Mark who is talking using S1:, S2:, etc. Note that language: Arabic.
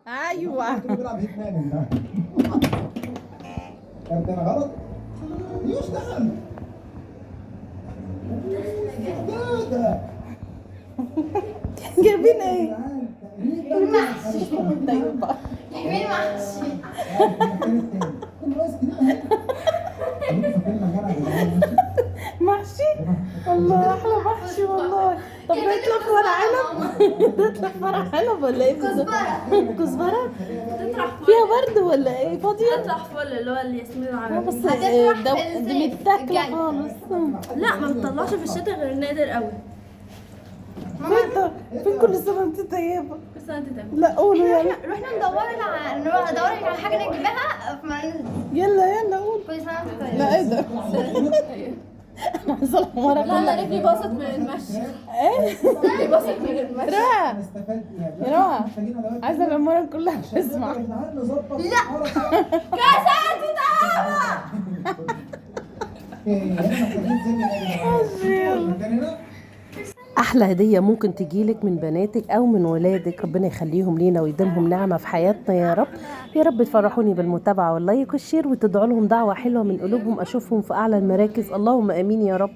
S1: ايوه
S2: كله بيلعب هيت مان ده. كابتن غلط. يشتغل. ده
S1: جايبين ايه؟
S2: تقريبا
S1: طيب بقى
S3: جايبين محشي.
S2: المكان التاني. الناس كده اهي. انتوا فاكرين مكانها يا جدعان؟
S1: محشي. الله احلى محشي والله. طب ده يطلع في ورق عنب؟ ده يطلع في ورق عنب ولا ايه؟
S3: كزبرة.
S1: كزبره
S3: تطرح فل.
S1: فيها ورد ولا ايه؟ فاضيه؟
S3: تطرح فل اللي هو الياسمين العربي.
S1: بس
S3: هتفرح
S1: ده
S3: في
S1: دي
S3: الصيف
S1: متاكله
S3: الجاي.
S1: خالص.
S3: لا ما بتطلعش في الشتاء غير نادر قوي.
S1: فين كل سنه وانت طيبه؟
S3: كل سنه انت طيب.
S1: لا قولوا يلا
S3: رحنا نروح ندور على حاجه نجيبها في مكان.
S1: يلا قول.
S3: كل سنه وانت طيب.
S1: لا ايه ده؟ انا حصل حمارة كلها.
S3: رجلي باظت من المشي.
S1: ايه؟
S3: رجلي باظت من المشي.
S1: روعة
S2: نستفاد
S1: يا
S2: بيها.
S1: روعة
S2: محتاجين أدوات
S1: عايزة العمارة كلها تسمع.
S2: نظبط.
S3: لا. كاسات تتعبى.
S1: احلى هديه ممكن تجيلك من بناتك او من ولادك، ربنا يخليهم لينا ويديمهم نعمه في حياتنا يا رب. يا رب تفرحوني بالمتابعه واللايك والشير وتدعوا لهم دعوه حلوه من قلوبهم اشوفهم في اعلى المراكز، اللهم امين يا رب.